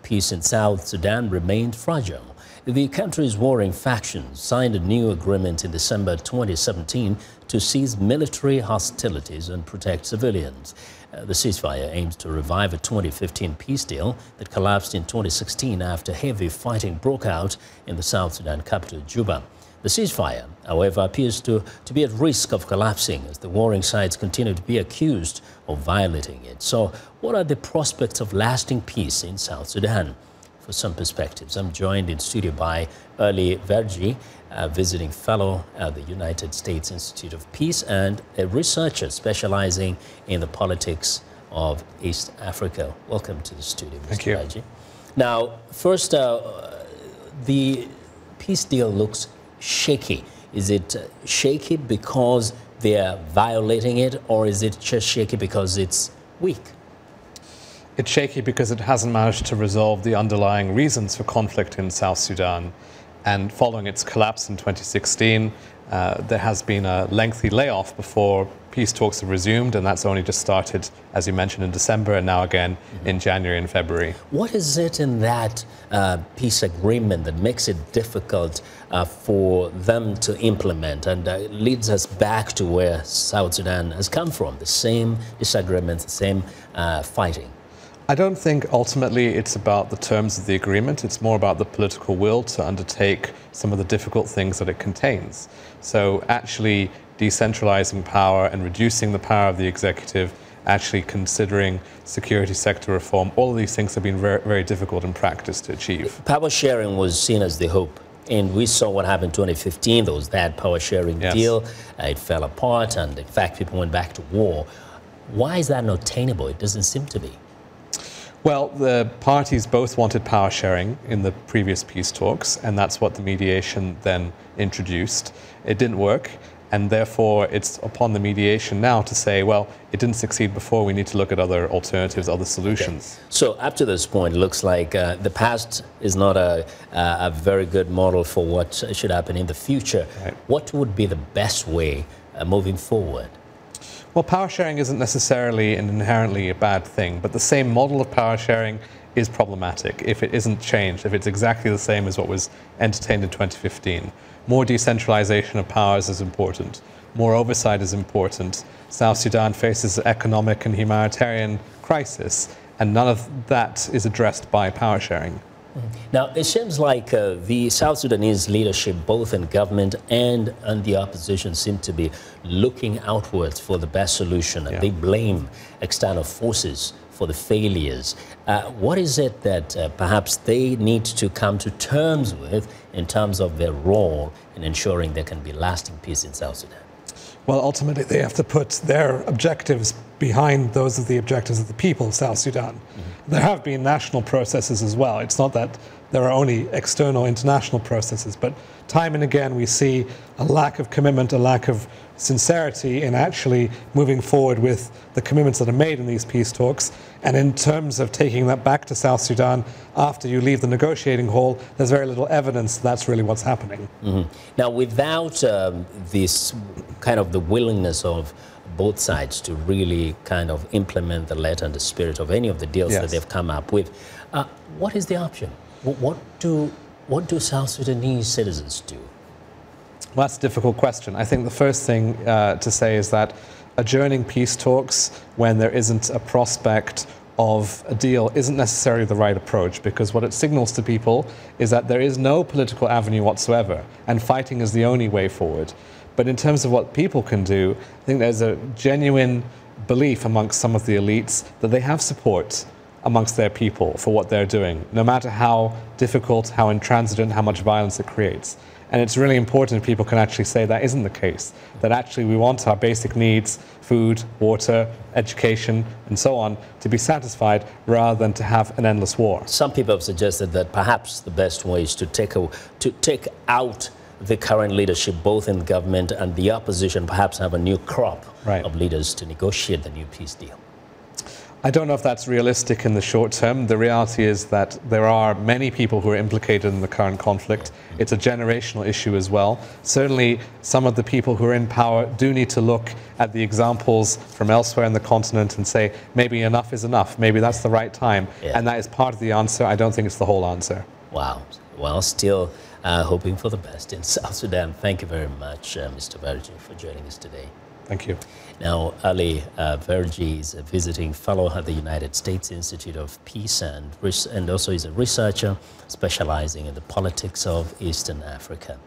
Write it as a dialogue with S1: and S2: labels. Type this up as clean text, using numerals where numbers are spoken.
S1: peace in South Sudan remained fragile. The country's warring factions signed a new agreement in December 2017 to cease military hostilities and protect civilians. The ceasefire aims to revive a 2015 peace deal that collapsed in 2016 after heavy fighting broke out in the South Sudan capital, Juba. The ceasefire, however, appears to be at risk of collapsing as the warring sides continue to be accused of violating it. So what are the prospects of lasting peace in South Sudan? For some perspectives, I'm joined in studio by Aly Verjee, a visiting fellow at the United States Institute of Peace and a researcher specializing in the politics of East Africa. Welcome to the studio, Mr. Verjee. Now, first, the peace deal looks shaky. Is it shaky because they're violating it, or is it just shaky because it's weak?
S2: It's shaky because it hasn't managed to resolve the underlying reasons for conflict in South Sudan. And following its collapse in 2016, there has been a lengthy layoff before peace talks have resumed, and that's only just started, as you mentioned, in December and now again in January and February.
S1: What is it in that peace agreement that makes it difficult for them to implement and leads us back to where South Sudan has come from, the same disagreements, the same fighting?
S2: I don't think ultimately it's about the terms of the agreement. It's more about the political will to undertake some of the difficult things that it contains. So actually decentralizing power and reducing the power of the executive, actually considering security sector reform, all of these things have been very, very difficult in practice to achieve.
S1: Power sharing was seen as the hope. And we saw what happened in 2015. There was that power sharing deal. It fell apart, and in fact, people went back to war. Why is that not attainable? It doesn't seem to be.
S2: Well, the parties both wanted power sharing in the previous peace talks, and that's what the mediation then introduced. It didn't work, and therefore it's upon the mediation now to say, well, it didn't succeed before, we need to look at other alternatives, other solutions.
S1: Okay. So up to this point, it looks like the past is not a very good model for what should happen in the future. Right. What would be the best way moving forward?
S2: Well, power sharing isn't necessarily and inherently a bad thing, but the same model of power sharing is problematic if it isn't changed, if it's exactly the same as what was entertained in 2015. More decentralization of powers is important. More oversight is important. South Sudan faces an economic and humanitarian crisis, and none of that is addressed by power sharing.
S1: Now, it seems like the South Sudanese leadership, both in government and the opposition, seem to be looking outwards for the best solution. And they blame external forces for the failures. What is it that perhaps they need to come to terms with in terms of their role in ensuring there can be lasting peace in South Sudan?
S3: Well, ultimately, they have to put their objectives behind those of the objectives of the people of South Sudan. There have been national processes as well. It's not that there are only external international processes, but time and again we see a lack of commitment, a lack of sincerity in actually moving forward with the commitments that are made in these peace talks. And in terms of taking that back to South Sudan after you leave the negotiating hall, there's very little evidence that's really what's happening.
S1: Now, without this kind of the willingness of both sides to really kind of implement the letter and the spirit of any of the deals that they've come up with, what is the option? What do South Sudanese citizens do?
S2: Well, that's a difficult question. I think the first thing to say is that adjourning peace talks when there isn't a prospect of a deal isn't necessarily the right approach, because what it signals to people is that there is no political avenue whatsoever, and fighting is the only way forward. But in terms of what people can do, I think there's a genuine belief amongst some of the elites that they have support amongst their people for what they're doing, no matter how difficult, how intransigent, how much violence it creates. And it's really important if people can actually say that isn't the case, that actually we want our basic needs, food, water, education, and so on, to be satisfied rather than to have an endless war.
S1: Some people have suggested that perhaps the best way is to take out the current leadership, both in government and the opposition, perhaps have a new crop of leaders to negotiate the new peace deal.
S2: I don't know if that's realistic in the short term. The reality is that there are many people who are implicated in the current conflict. It's a generational issue as well. Certainly, some of the people who are in power do need to look at the examples from elsewhere in the continent and say, maybe enough is enough. Maybe that's the right time.
S1: Yeah.
S2: And that is part of the answer. I don't think it's the whole answer.
S1: Wow. Well, still hoping for the best in South Sudan. Thank you very much, Mr. Verjee, for joining us today.
S2: Thank you.
S1: Now, Aly Verjee is a visiting fellow at the United States Institute of Peace and also is a researcher specializing in the politics of Eastern Africa.